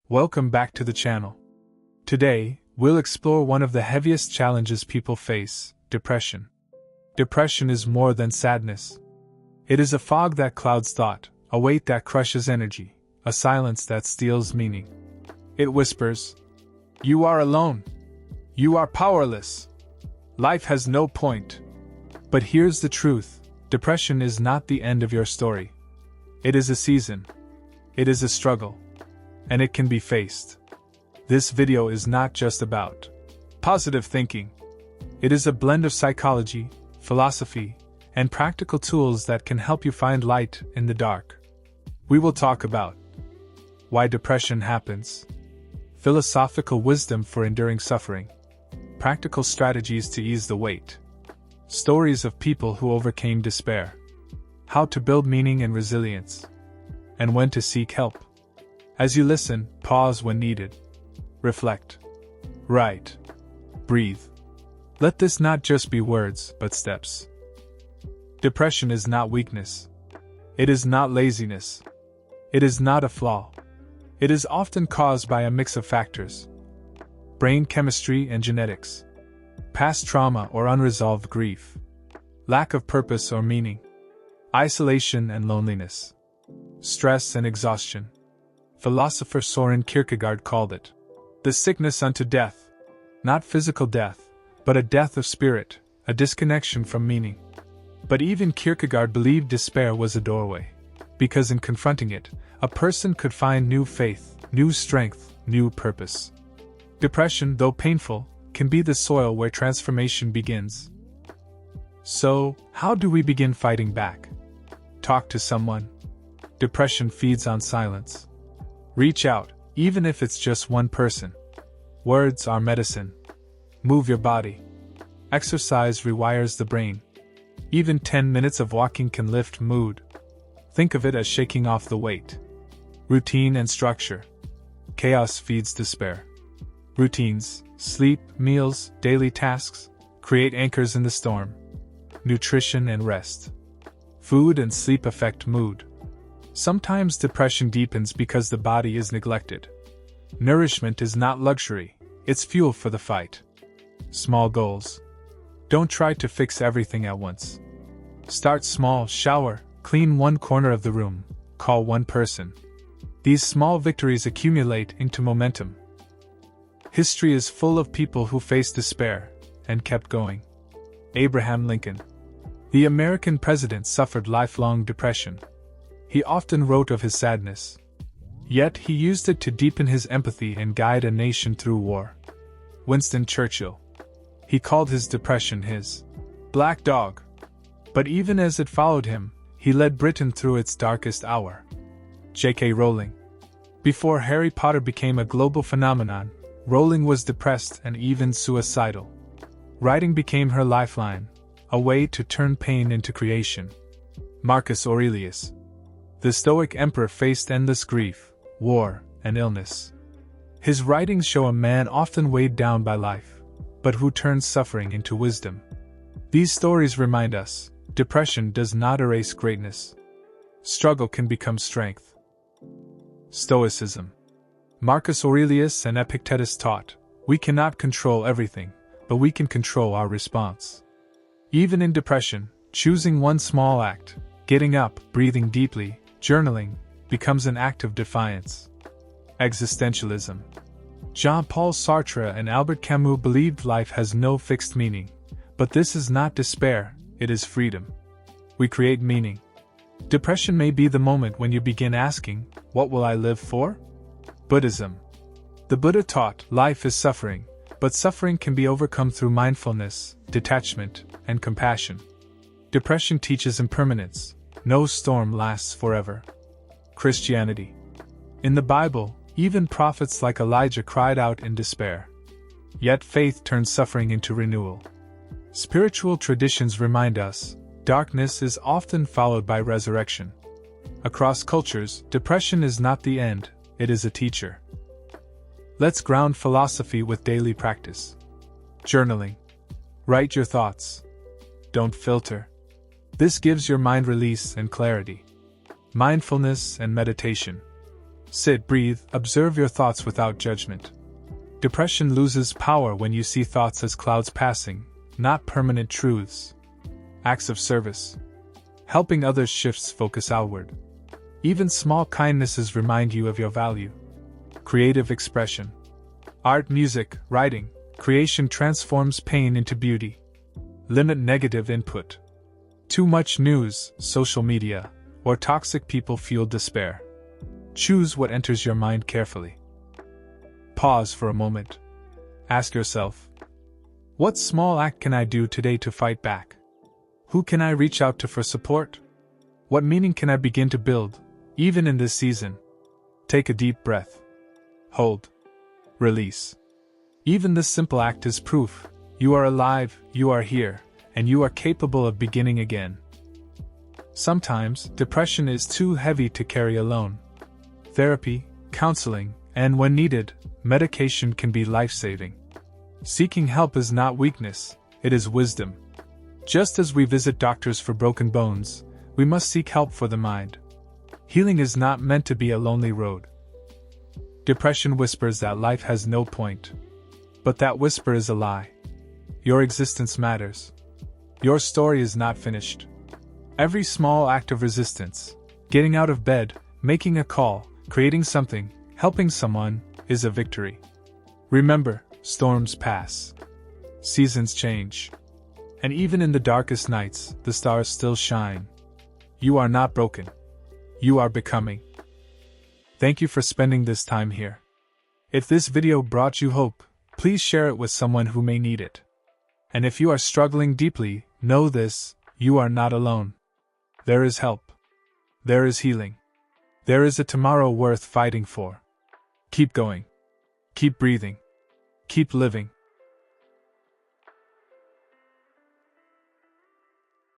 Welcome back to the channel. Today, we'll explore one of the heaviest challenges people face: depression. Depression is more than sadness. It is a fog that clouds thought, a weight that crushes energy, a silence that steals meaning. It whispers, "You are alone. You are powerless. Life has no point." But here's the truth: depression is not the end of your story. It is a season. It is a struggle. And it can be faced. This video is not just about positive thinking. It is a blend of psychology, philosophy, and practical tools that can help you find light in the dark. We will talk about why depression happens, philosophical wisdom for enduring suffering, practical strategies to ease the weight, stories of people who overcame despair, how to build meaning and resilience, and when to seek help. As you listen, pause when needed. Reflect. Write. Breathe. Let this not just be words, but steps. Depression is not weakness. It is not laziness. It is not a flaw. It is often caused by a mix of factors: brain chemistry and genetics, past trauma or unresolved grief, lack of purpose or meaning, isolation and loneliness, stress and exhaustion. Philosopher Soren Kierkegaard called it the sickness unto death, not physical death, but a death of spirit, a disconnection from meaning. But even Kierkegaard believed despair was a doorway, because in confronting it, a person could find new faith, new strength, new purpose. Depression, though painful, can be the soil where transformation begins. So, how do we begin fighting back? Talk to someone. Depression feeds on silence. Reach out, even if it's just one person. Words are medicine. Move your body. Exercise rewires the brain. Even 10 minutes of walking can lift mood. Think of it as shaking off the weight. Routine and structure. Chaos feeds despair. Routines, sleep, meals, daily tasks, create anchors in the storm. Nutrition and rest. Food and sleep affect mood. Sometimes depression deepens because the body is neglected. Nourishment is not luxury, it's fuel for the fight. Small goals. Don't try to fix everything at once. Start small: shower, clean one corner of the room, call one person. These small victories accumulate into momentum. History is full of people who faced despair and kept going. Abraham Lincoln, the American president, suffered lifelong depression. He often wrote of his sadness. Yet he used it to deepen his empathy and guide a nation through war. Winston Churchill. He called his depression his black dog. But even as it followed him, he led Britain through its darkest hour. J.K. Rowling. Before Harry Potter became a global phenomenon, Rowling was depressed and even suicidal. Writing became her lifeline, a way to turn pain into creation. Marcus Aurelius. The Stoic emperor faced endless grief, war, and illness. His writings show a man often weighed down by life, but who turned suffering into wisdom. These stories remind us, depression does not erase greatness. Struggle can become strength. Stoicism. Marcus Aurelius and Epictetus taught, we cannot control everything, but we can control our response. Even in depression, choosing one small act, getting up, breathing deeply, journaling, becomes an act of defiance. Existentialism. Jean-Paul Sartre and Albert Camus believed life has no fixed meaning, but this is not despair, it is freedom. We create meaning. Depression may be the moment when you begin asking, what will I live for? Buddhism. The Buddha taught, life is suffering, but suffering can be overcome through mindfulness, detachment, and compassion. Depression teaches impermanence. No storm lasts forever. Christianity. In the Bible, even prophets like Elijah cried out in despair. Yet faith turns suffering into renewal. Spiritual traditions remind us, darkness is often followed by resurrection. Across cultures, depression is not the end, it is a teacher. Let's ground philosophy with daily practice. Journaling. Write your thoughts. Don't filter. This gives your mind release and clarity. Mindfulness and meditation. Sit, breathe, observe your thoughts without judgment. Depression loses power when you see thoughts as clouds passing, not permanent truths. Acts of service. Helping others shifts focus outward. Even small kindnesses remind you of your value. Creative expression. Art, music, writing, creation transforms pain into beauty. Limit negative input. Too much news, social media, or toxic people fuel despair. Choose what enters your mind carefully. Pause for a moment. Ask yourself, what small act can I do today to fight back? Who can I reach out to for support? What meaning can I begin to build, even in this season? Take a deep breath. Hold. Release. Even this simple act is proof. You are alive, you are here, and you are capable of beginning again. Sometimes, depression is too heavy to carry alone. Therapy, counseling, and when needed, medication can be life-saving. Seeking help is not weakness, it is wisdom. Just as we visit doctors for broken bones, we must seek help for the mind. Healing is not meant to be a lonely road. Depression whispers that life has no point. But that whisper is a lie. Your existence matters. Your story is not finished. Every small act of resistance, getting out of bed, making a call, creating something, helping someone, is a victory. Remember, storms pass. Seasons change. And even in the darkest nights, the stars still shine. You are not broken. You are becoming. Thank you for spending this time here. If this video brought you hope, please share it with someone who may need it. And if you are struggling deeply, know this, you are not alone. There is help. There is healing. There is a tomorrow worth fighting for. Keep going. Keep breathing. Keep living.